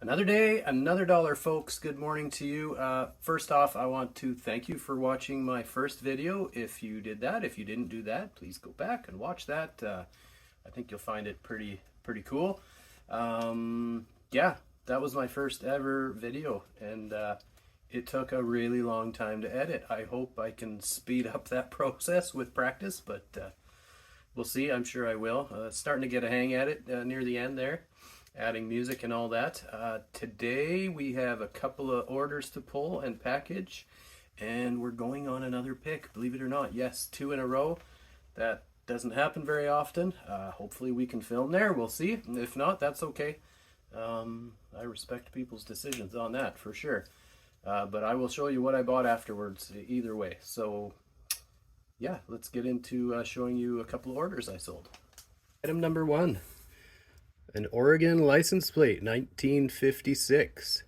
Another day, another dollar, folks. Good morning to you. First off, I want to thank you for watching my first video. If you did that, if you didn't do that, please go back and watch that. I think you'll find it pretty cool. Yeah, that was my first ever video, and it took a really long time to edit. I hope I can speed up that process with practice, but we'll see. I'm sure I will. Starting to get a hang at it near the end there, adding music and all that. Today we have a couple of orders to pull and package, and we're going on another pick, believe it or not. Yes, 2 in a row. That doesn't happen very often. Hopefully we can film there. We'll see. If not, that's okay. I respect people's decisions on that for sure. But I will show you what I bought afterwards either way. So yeah, let's get into showing you a couple of orders I sold. Item number 1. An Oregon license plate, 1956.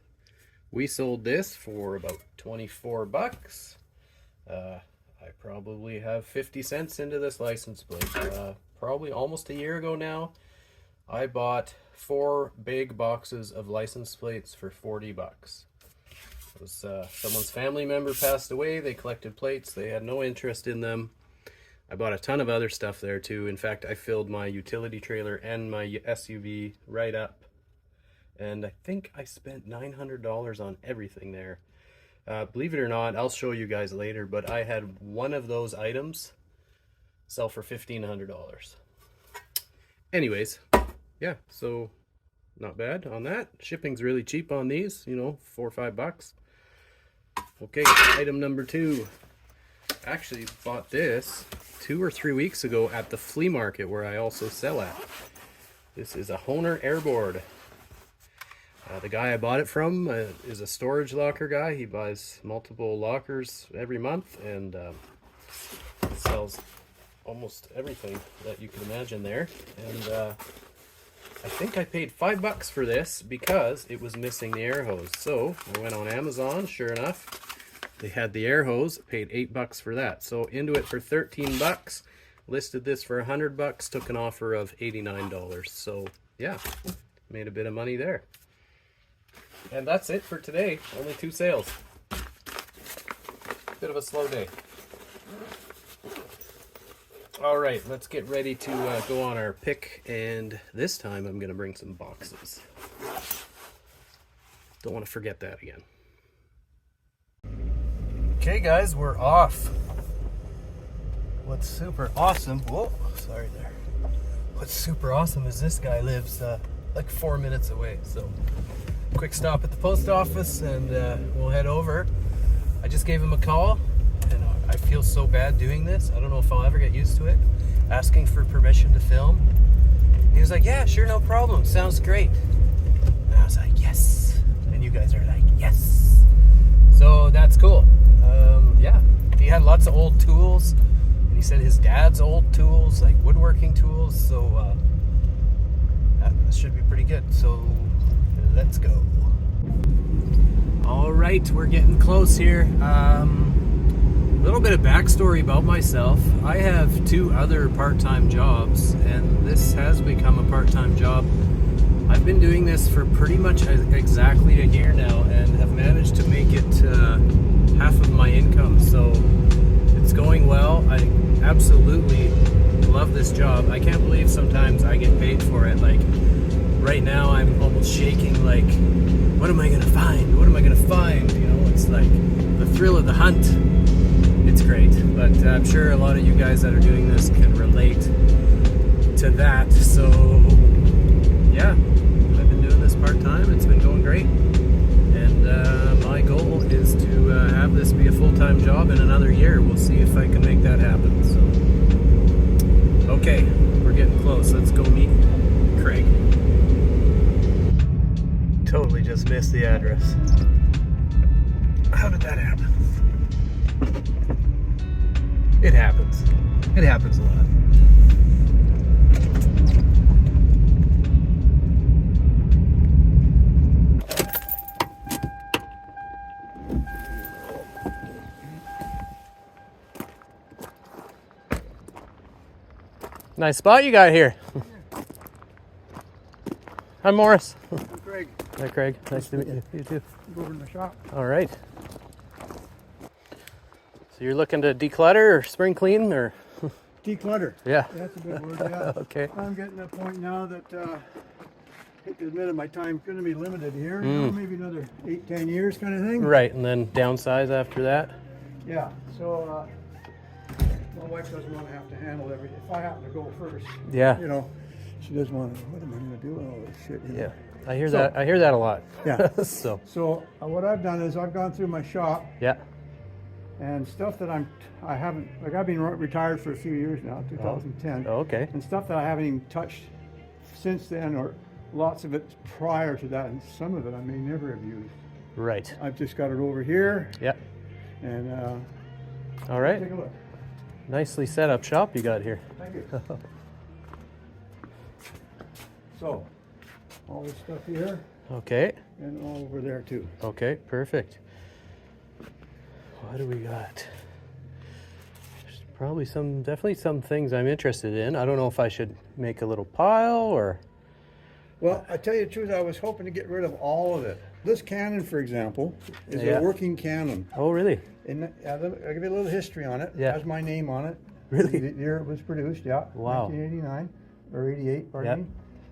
We sold this for about 24 bucks. I probably have 50 cents into this license plate. Probably almost a year ago now, I bought 4 big boxes of license plates for 40 bucks. It was someone's family member passed away. They collected plates. They had no interest in them. I bought a ton of other stuff there too. In fact, I filled my utility trailer and my SUV right up. And I think I spent $900 on everything there. Believe it or not, I'll show you guys later, but I had one of those items sell for $1,500. Anyways, yeah, so not bad on that. Shipping's really cheap on these, you know, 4 or 5 bucks. Okay, item number 2. Actually bought this 2 or 3 weeks ago at the flea market where I also sell at. This is a Honer airboard. The guy I bought it from is a storage locker guy. He buys multiple lockers every month and sells almost everything that you can imagine there. And I think I paid 5 bucks for this because it was missing the air hose. So I went on Amazon, sure enough. They had the air hose, paid 8 bucks for that. So into it for 13 bucks, listed this for 100 bucks, took an offer of $89. So yeah, made a bit of money there. And that's it for today. Only 2 sales. Bit of a slow day. All right, let's get ready to go on our pick. And this time I'm gonna bring some boxes. Don't want to forget that again. Okay guys, we're off. What's super awesome, whoa, sorry there. What's super awesome is this guy lives like 4 minutes away. So quick stop at the post office and we'll head over. I just gave him a call and I feel so bad doing this. I don't know if I'll ever get used to it. Asking for permission to film. He was like, yeah, sure, no problem. Sounds great. And I was like, yes. And you guys are like, yes. So that's cool. Yeah, he had lots of old tools, and he said his dad's old tools, like woodworking tools, so that should be pretty good. So let's go. All right, we're getting close here. A little bit of backstory about myself. I have 2 other part-time jobs, and this has become a part-time job. I've been doing this for pretty much exactly a year now and have managed to make it half of my income, so it's going well. I absolutely love this job. I can't believe sometimes I get paid for it. Like right now I'm almost shaking, like what am I gonna find? What am I gonna find? You know, it's like the thrill of the hunt. It's great, but I'm sure a lot of you guys that are doing this can relate to that. So yeah, I've been doing this part-time. It's been going great, and my goal is to have this be a full-time job in another year. We'll see if I can make that happen. So okay, we're getting close. Let's go meet Craig. Totally just missed the address. How did that happen? It happens. It happens a lot. Nice spot you got here. I'm Morris. I'm Craig. Hi, Craig. Nice to meet you. You too. Go over to my shop. All right. So you're looking to declutter or spring clean or? Declutter. Yeah. That's a good word, yeah. Okay. I'm getting to a point now that I hate to admit it, my time's going to be limited here. You know, maybe another 8-10 years kind of thing. Right, and then downsize after that? Yeah, so my wife doesn't want to have to handle everything. If I happen to go first, Yeah. you know, she doesn't want to, what am I going to do with all this shit? You know? Yeah. I hear that. I hear that a lot. Yeah. So What I've done is I've gone through my shop. Yeah. And stuff that I've been retired for a few years now, 2010. Oh, okay. And stuff that I haven't even touched since then, or lots of it prior to that, and some of it I may never have used. Right. I've just got it over here. Yeah. And all right. take a look. Nicely set up shop you got here. Thank you. So, all this stuff here, Okay. and all over there too. Okay. Perfect. What do we got? There's probably definitely some things I'm interested in. I don't know if I should make a little pile or. Well, I tell you the truth, I was hoping to get rid of all of it. This cannon, for example, is Yeah. a working cannon. Oh, really? And I'll give you a little history on it. Yeah. It has my name on it. Really? The year it was produced, yeah. Wow. 1989, or 88, pardon me.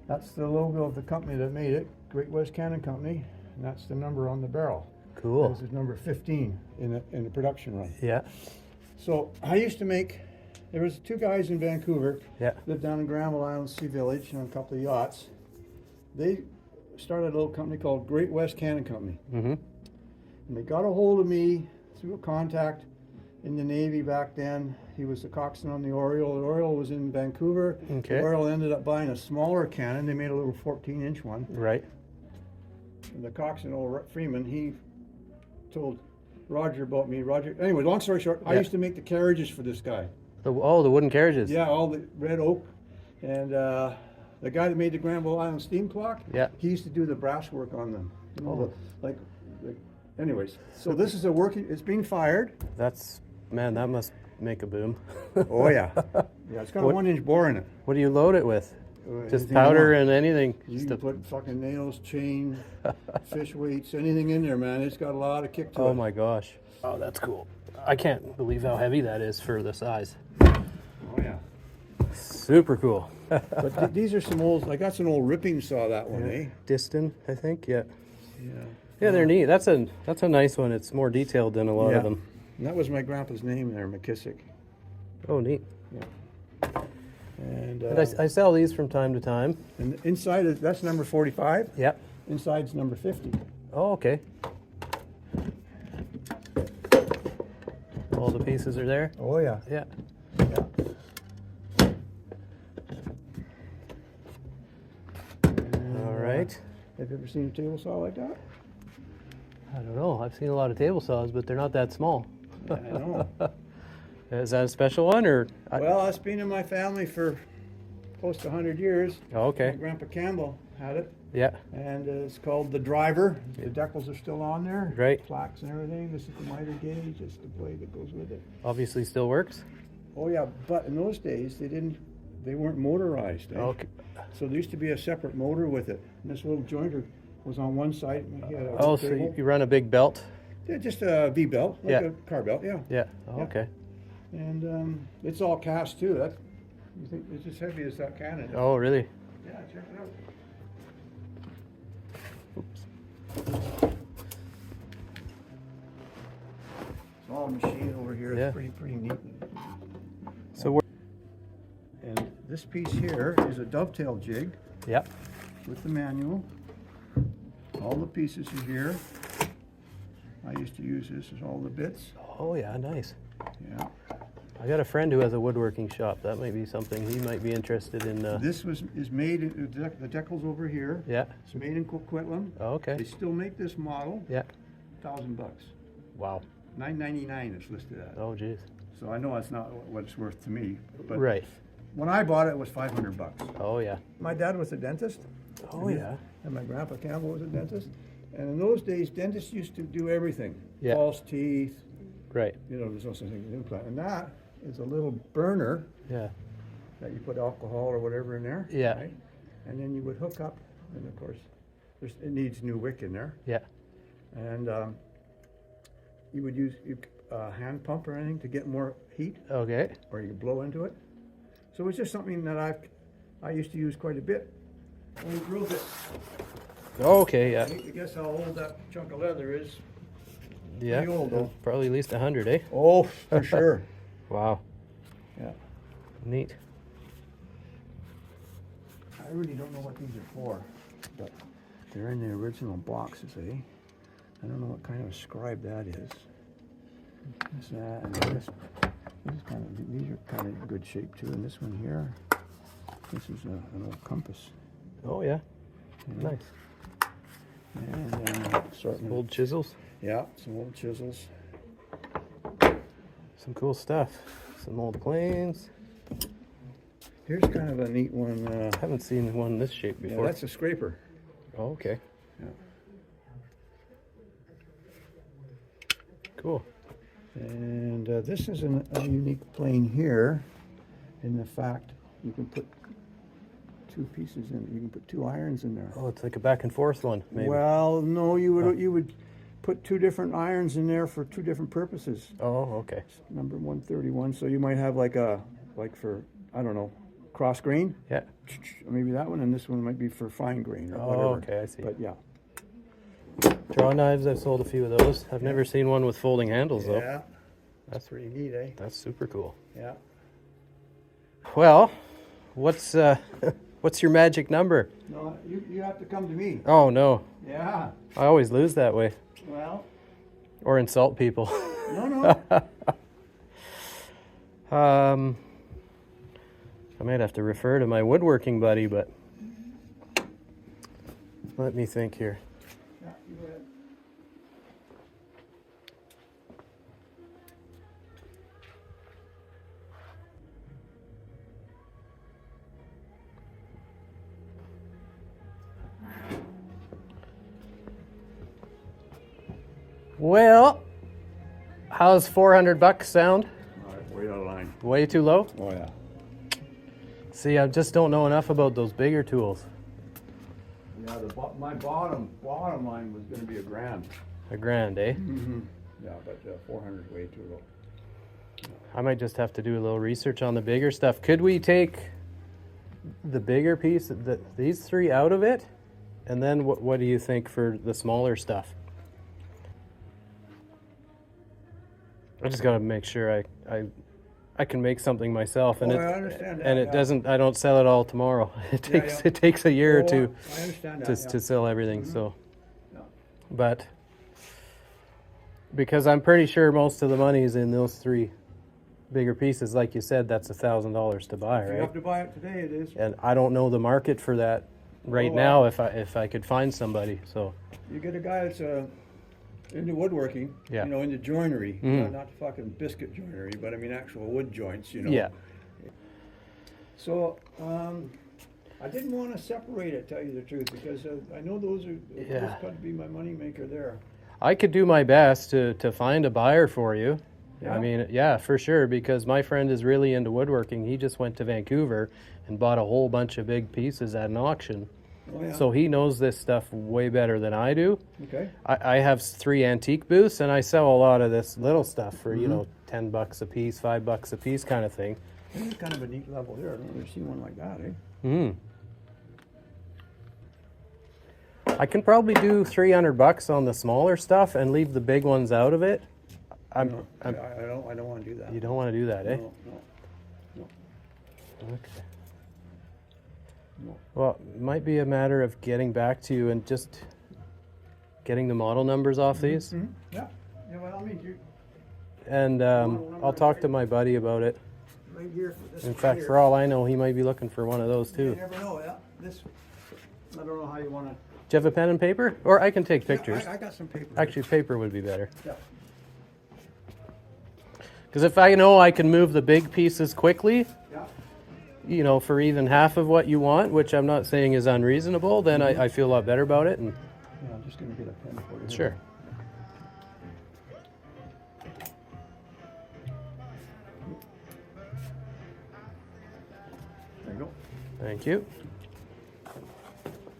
That's the logo of the company that made it, Great West Cannon Company, and that's the number on the barrel. Cool. This is number 15 in the production run. Yeah. So I used to make, there was two guys in Vancouver, Yeah. lived down in Granville Island Sea Village on a couple of yachts. They started a little company called Great West Cannon Company. Mm-hmm. And they got a hold of me through a contact in the Navy back then. He was the coxswain on the Oriole. The Oriole was in Vancouver. Okay. The Oriole ended up buying a smaller cannon. They made a little 14-inch one. Right. And the coxswain, old Freeman, he told Roger about me. Roger. Anyway, long story short, I Yeah. used to make the carriages for this guy. The wooden carriages. Yeah, all the red oak. And the guy that made the Granville Island steam clock, Yeah. he used to do the brass work on them. You know, anyways, so this is a working, it's being fired. Man, that must make a boom. Oh yeah. Yeah, it's got a 1-inch bore in it. What do you load it with? Just Anything powder you want. and anything? You Just can put fucking nails, chain, fish weights, anything in there, man. It's got a lot of kick to it. Oh my gosh. Oh, that's cool. I can't believe how heavy that is for the size. Oh yeah. Super cool. But these are some old, I got some old ripping saw, that one, eh? Diston, I think. Yeah. Yeah. Yeah, they're neat. That's a nice one. It's more detailed than a lot of them. And that was my grandpa's name there, McKissick. Oh, neat. Yeah. And, And I sell these from time to time. and inside, that's number 45. Yep. Inside's number 50. Oh, okay. All the pieces are there? Oh yeah. Yeah. Yeah. All right. Have you ever seen a table saw like that? I don't know. I've seen a lot of table saws, but they're not that small. I know. Is that a special one or? Well, it's been in my family for close to 100 years. Oh, okay. My Grandpa Campbell had it, Yeah. and it's called the driver. The decals are still on there. Right. Plaques and everything. This is the miter gauge. This is the blade that goes with it. Obviously still works. Oh yeah, but in those days they weren't motorized. Eh? Okay. So there used to be a separate motor with it. And this little jointer was on one side. And he had a Oh, so table. you run a big belt? Yeah, just a V belt, like Yeah. a car belt. Yeah. Yeah. Oh, Yeah. okay. And it's all cast too. That you think it's as heavy as that cannon. Oh, really? Yeah, check it out. Oops. It's all machine over here. Yeah. It's pretty neat. So we're. And this piece here is a dovetail jig Yeah. with the manual. All the pieces are here. I used to use this as all the bits. Oh, yeah. Nice. Yeah. I got a friend who has a woodworking shop. That might be something he might be interested in. This is made. The decal's over here. Yeah. It's made in Coquitlam. Oh, They okay. still make this model. Yeah. $1,000. Wow. $999 it's listed at. Oh, geez. So I know it's not what it's worth to me. But Right. when I bought it, it was $500. Oh, yeah. My dad was a dentist. Oh, yeah. And my grandpa Campbell was a dentist. And in those days, dentists used to do everything. Yeah. False teeth, Right. you know, there's no such thing as implant. And that is a little burner Yeah. that you put alcohol or whatever in there. Yeah. Right? And then you would hook up And of course, it needs new wick in there. Yeah. And you would use a hand pump or anything to get more heat, Okay. or you could blow into it. So it's just something that I used to use quite a bit. When we drilled it, Okay, yeah. I guess how old that chunk of leather is. Yeah. Pretty old, though. Probably at least 100, eh? Oh, for sure. Wow. Yeah. Neat. I really don't know what these are for, but they're in the original boxes, eh? I don't know what kind of a scribe that is. This, that, and this is kind of, these are kind of good shape too. And this one here, this is an old compass. Oh, yeah. Yeah. Nice. And then assortment. Old chisels. Yeah, some old chisels. Some cool stuff. Some old planes. Here's kind of a neat one. I haven't seen one this shape Yeah, before. that's a scraper. Oh, okay. Yeah. Cool. And this is a unique plane here in the fact you can put two pieces in. You can put two irons in there. Oh, it's like a back and forth one, maybe. Well, no, you would put two different irons in there for two different purposes. Oh, okay. Number 131. So you might have like for, I don't know, cross grain. Yeah. Maybe that one, and this one might be for fine grain or Oh, whatever. okay, I see. But yeah. Draw knives, I've sold a few of those. I've never seen one with folding handles, though. Yeah. That's pretty neat, eh? That's super cool. Yeah. Well, what's your magic number? No, you have to come to me. Oh, no. Yeah. I always lose that way. Well. Or insult people. No. I might have to refer to my woodworking buddy, but let me think here. Yeah, you go ahead. Well, how's $400 sound? All right, way out of line. Way too low? Oh, yeah. See, I just don't know enough about those bigger tools. Yeah, my bottom line was going to be $1,000. $1,000, eh? Mm-hmm. Yeah, but 400 is way too low. I might just have to do a little research on the bigger stuff. Could we take the bigger piece, these three out of it? And then what do you think for the smaller stuff? I just got to make sure I can make something myself, and I understand that, and it yeah. doesn't. I don't sell it all tomorrow. It takes yeah. it takes a year or two I understand that, to sell everything. So, Yeah. but because I'm pretty sure most of the money's in those three bigger pieces, like you said, that's $1,000 to buy, If you right? have to buy it today, it is. And I don't know the market for that right Oh, now. If I could find somebody, so You get a guy that's into woodworking, Yeah. into joinery, Mhm. not fucking biscuit joinery, but I mean actual wood joints, yeah. So I didn't want to separate it, tell you the truth, because I know those Yeah. got to be my money maker there. I could do my best to find a buyer for you. Yeah? I mean, yeah, for sure, because my friend is really into woodworking. He just went to Vancouver and bought a whole bunch of big pieces at an auction. Oh, yeah. So he knows this stuff way better than I do. Okay. I have 3 antique booths, and I sell a lot of this little stuff for, $10 a piece, $5 a piece kind of thing. This is kind of a neat level here. I don't ever see one like that, eh? I can probably do $300 on the smaller stuff and leave the big ones out of it. I don't want to do that. You don't want to do that, eh? No. Okay. No. Well, it might be a matter of getting back to you and just getting the model numbers off these. Mhm. Yeah. Yeah, well, I mean, you And I'll talk to my buddy about it. right here for this. In one fact, here. for all I know, he might be looking for one of those You too. never know, yeah. This, I don't know how you want to. Do you have a pen and paper? Or I can take pictures. I got some paper. Actually, paper would be better. Yeah. Because if I know I can move the big pieces quickly, Yeah. for even half of what you want, which I'm not saying is unreasonable, then I feel a lot better about it. And Yeah, I'm just going to get a pen for you. sure. There you go. Thank you.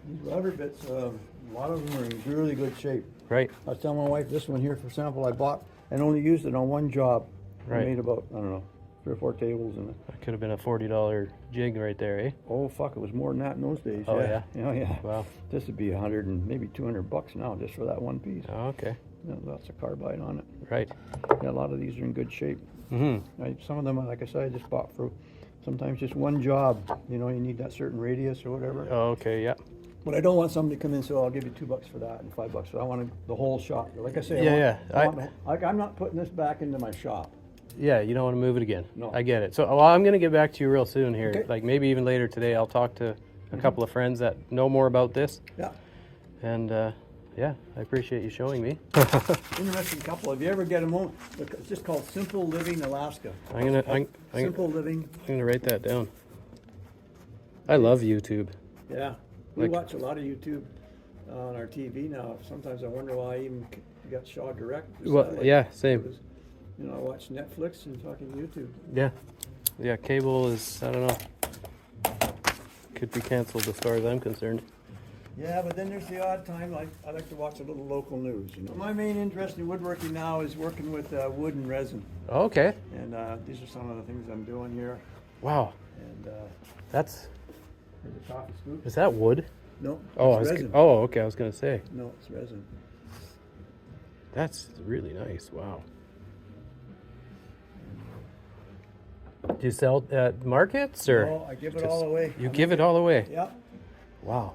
These rubber bits, a lot of them are in really good shape. Right. I was telling my wife, this one here, for example, I bought and only used it on one job. Right. I made about, I don't know, 3 or 4 tables in it. That could have been a $40 jig right there, eh? Oh fuck, it was more than that in those days. Oh, yeah. yeah? Oh yeah. Wow. This would be 100 and maybe $200 now just for that one piece. Oh, okay. Yeah, lots of carbide on it. Right. Yeah, a lot of these are in good shape. Mm-hmm. Some of them, like I said, I just bought for sometimes just one job. You know, you need that certain radius or whatever. Oh, okay, yeah. But I don't want somebody to come in and say, "Oh, I'll give you $2 for that and $5." So I want the whole shop. Like I say, I'm not putting this back into my shop. Yeah, you don't want to move it again. No. I get it. So, well, I'm going to get back to you real soon here. Okay. Like maybe even later today, I'll talk to a couple of friends that know more about this. Yeah. And yeah, I appreciate you showing me. Interesting couple. If you ever get a moment, it's just called Simple Living Alaska. I'm Simple Living. gonna write that down. I love YouTube. Yeah. We watch a lot of YouTube on our TV now. Sometimes I wonder why I even got Shaw Direct. Well, yeah, same. Because, you know, I watch Netflix and fucking YouTube. Yeah. Yeah, cable is, I don't know, could be canceled as far as I'm concerned. Yeah, but then there's the odd time I like to watch a little local news. You know, my main interest in woodworking now is working with wood and resin, Oh, okay. and these are some of the things I'm doing here. Wow. And That's, here's a coffee scoop. is that wood? No, Oh, it's resin. oh, okay, I was gonna say. No, it's resin. That's really nice, wow. Do you sell at markets or? No, I give it all away. You give it all away? Yeah. Wow.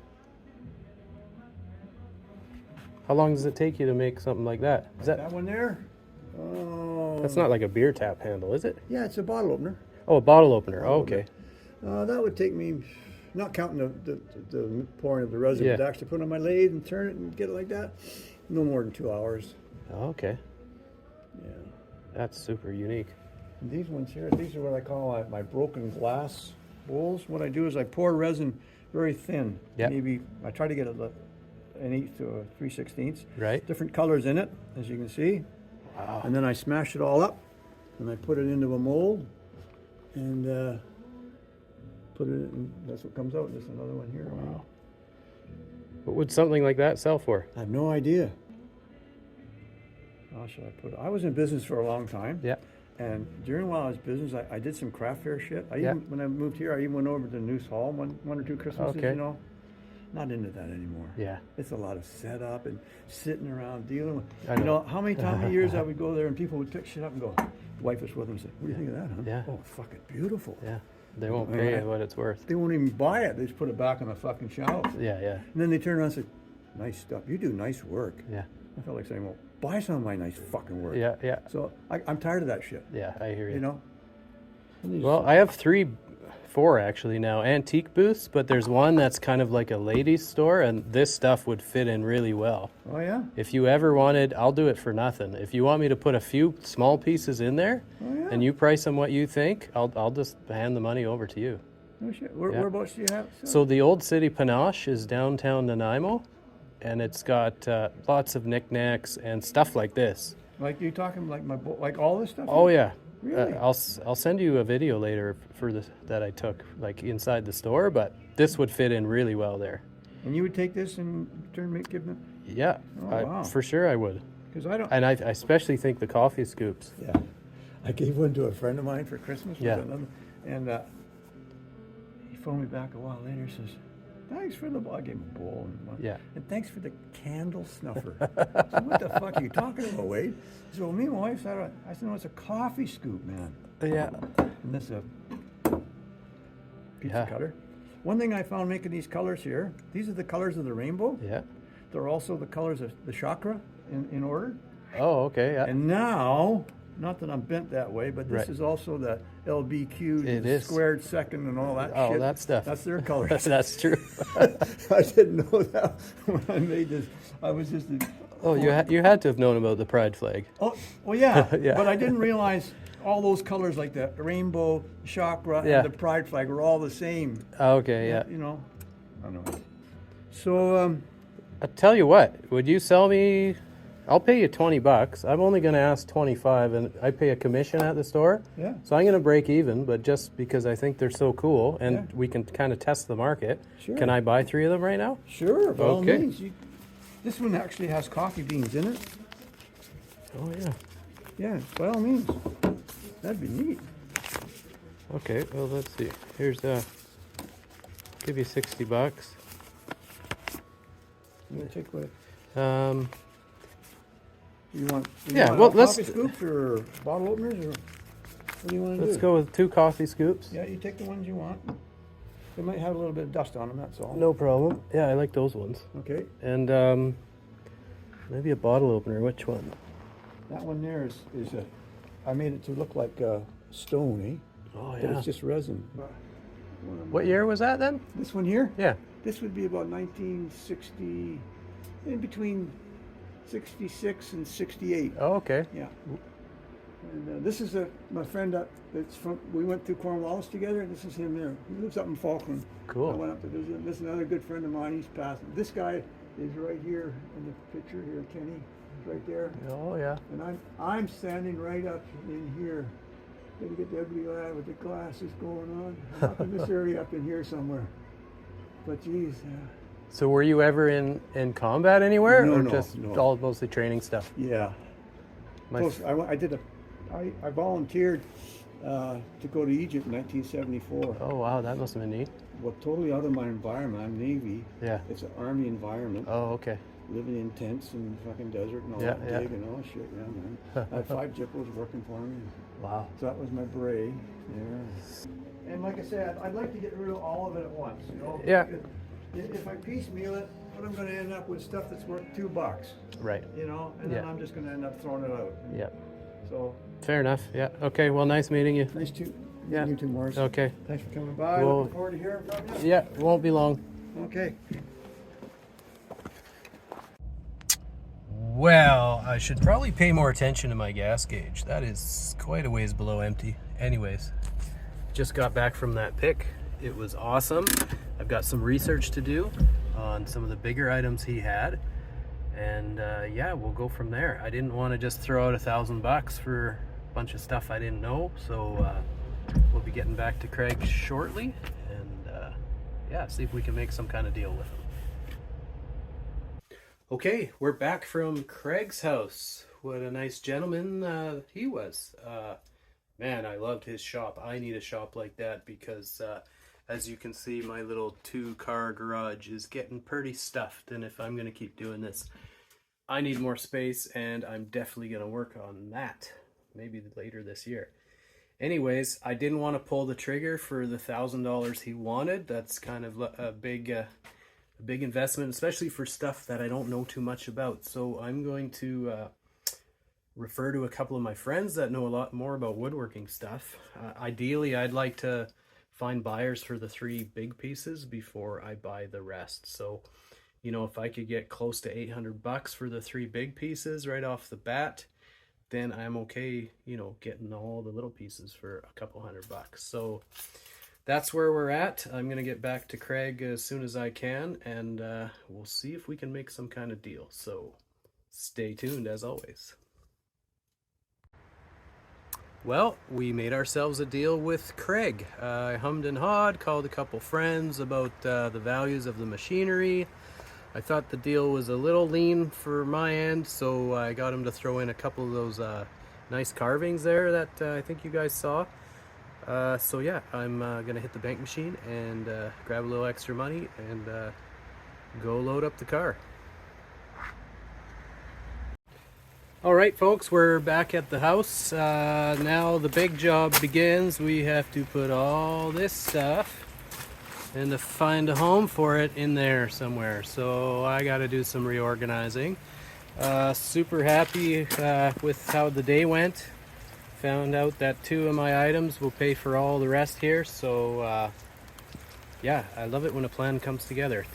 How long does it take you to make something like that? Is That one there? Oh. That's not like a beer tap handle, is it? Yeah, it's a bottle opener. Oh, a bottle opener. Oh, okay. That would take me, not counting the pouring of the resin, Yeah. but actually put it on my lathe and turn it and get it like that, no more than 2 hours. Oh, okay. Yeah. That's super unique. And these ones here, these are what I call my broken glass bowls. What I do is I pour resin very thin. Yep. Maybe I try to get an 1/8 to a 3/16. Right. Different colors in it, as you can see. Wow. And then I smash it all up, and I put it into a mold, and put it in. That's what comes out. There's another one here. Wow. What would something like that sell for? I have no idea. How should I put it? I was in business for a long time. Yeah. And during while I was in business, I did some craft fair shit. Yeah. When I moved here, I even went over to Noose Hall one or two Christmases, Okay. you know. Not into that anymore. Yeah. It's a lot of setup and sitting around dealing with. I You know. know, how many years I would go there and people would pick shit up and go, wife was with them and say, "What do you think of that, huh?" Yeah. Oh, fucking beautiful. Yeah. They won't pay you what it's worth. They won't even buy it. They just put it back on the fucking shelf. Yeah, yeah. And then they turn around and say, "Nice stuff. You do nice work." Yeah. I felt like saying, "Well, buy some of my nice fucking work." Yeah, yeah. So I'm tired of that shit. Yeah, I hear you. You know. And these- Well, I have four actually now, antique booths, but there's one that's kind of like a ladies store, and this stuff would fit in really well. Oh yeah. If you ever wanted, I'll do it for nothing. If you want me to put a few small pieces in there, Oh yeah. and you price them what you think, I'll just hand the money over to you. No shit. Yeah. Whereabouts do you have? So the old City Panache is downtown Nanaimo, and it's got lots of knickknacks and stuff like this. Like you talking like like all this stuff? Oh yeah. Really? I'll send you a video later for this that I took like inside the store, but this would fit in really well there. And you would take this and give them? Yeah, Oh, wow. for sure I would. Because I don't. And I especially think the coffee scoops. Yeah. I gave one to a friend of mine for Christmas. Yeah. And he phoned me back a while later. Says, "Thanks for the." I gave him a bowl. Yeah. And thanks for the candle snuffer. I said, "What the fuck are you talking about, Wade?" He said, "Well, me and my wife said, I said, no, it's a coffee scoop, man." Yeah. And this is a pizza Yeah. cutter. One thing I found making these colors here, these are the colors of the rainbow. Yeah. They're also the colors of the chakra in order. Oh, okay. Yeah. And now, not that I'm bent that way, but this Right. is also the LBQ, It the is. squared second and all that Oh, shit. that stuff. That's their colors. That's true. I didn't know that when I made this. I was just... Oh, you had to have known about the pride flag. Oh, well, yeah. Yeah. But I didn't realize all those colors like the rainbow, chakra, Yeah. and the pride flag were all the same. Okay, yeah. You know? I don't know. So, I tell you what, would you sell me I'll pay you 20 bucks. I'm only going to ask 25, and I pay a commission at the store. Yeah. So I'm going to break even, but just because I think they're so cool and Yeah. we can kind of test the market. Sure. Can I buy 3 of them right now? Sure, by all Okay. means. This one actually has coffee beans in it. Oh, yeah. Yeah, by all means. That'd be neat. Okay, well, let's see. Here's give you 60 bucks. I'm gonna take what Yeah, you want. well, coffee scoops or bottle openers, or what do you want to do? Let's go with 2 coffee scoops. Yeah, you take the ones you want. They might have a little bit of dust on them. That's all. No problem. Yeah, I like those ones. Okay. And maybe a bottle opener. Which one? That one there is a. I made it to look like stone, eh? Oh, But yeah. it's just resin. What year was that then? This one here? Yeah. This would be about 1960, in between 66 and 68. Oh, okay. Yeah. And this is my friend that's from. We went through Cornwallis together, and this is him there. He lives up in Falkland. Cool. I went up to visit him. This is another good friend of mine. He's passed. This guy is right here in the picture here. Kenny, right there. Oh, yeah. And I'm standing right up in here. Gotta get the ugly lad with the glasses going on. I'm up in this area up in here somewhere. But geez. So were you ever in combat anywhere, No, or no, just no. all mostly training stuff? Yeah. My Close. I volunteered to go to Egypt in 1974. Oh, wow, that must have been neat. Well, totally out of my environment. I'm Navy. Yeah. It's an Army environment. Oh, okay. Living in tents and fucking desert and all Yeah, that yeah. dig and all shit. Yeah, man. I had 5 Jippos working for me. Wow. So that was my beret there. And like I said, I'd like to get rid of all of it at once. You know? Yeah. If I piecemeal it, what I'm going to end up with stuff that's worth $2. Right. You know, and then Yeah. I'm just going to end up throwing it out. Yeah. So Fair enough. Yeah. Okay. Well, nice meeting you. nice to Yeah. meet you too, Morris. Okay. Thanks for coming by. Well- Looking forward to hearing from you. Yeah. Won't be long. Okay. Well, I should probably pay more attention to my gas gauge. That is quite a ways below empty. Anyways, just got back from that pick. It was awesome. I've got some research to do on some of the bigger items he had. And yeah, we'll go from there. I didn't want to just throw out $1,000 for a bunch of stuff I didn't know. So we'll be getting back to Craig shortly. And yeah, see if we can make some kind of deal with him. Okay, we're back from Craig's house. What a nice gentleman he was. Man, I loved his shop. I need a shop like that because as you can see, my little 2-car garage is getting pretty stuffed. And if I'm going to keep doing this, I need more space, and I'm definitely going to work on that. Maybe later this year. Anyways, I didn't want to pull the trigger for the $1,000 he wanted. That's kind of a big investment, especially for stuff that I don't know too much about. So I'm going to refer to a couple of my friends that know a lot more about woodworking stuff. Ideally, I'd like to find buyers for the 3 big pieces before I buy the rest. So, you know, if I could get close to $800 for the 3 big pieces right off the bat, then I'm okay, you know, getting all the little pieces for a couple $100. So that's where we're at. I'm going to get back to Craig as soon as I can, and we'll see if we can make some kind of deal. So stay tuned as always. Well, we made ourselves a deal with Craig. I hummed and hawed, called a couple friends about the values of the machinery. I thought the deal was a little lean for my end, so I got him to throw in a couple of those nice carvings there that I think you guys saw. So yeah, I'm gonna hit the bank machine and grab a little extra money and go load up the car. All right, folks, we're back at the house. Now the big job begins. We have to put all this stuff and to find a home for it in there somewhere. So I got to do some reorganizing. Super happy with how the day went. Found out that 2 of my items will pay for all the rest here. So yeah, I love it when a plan comes together.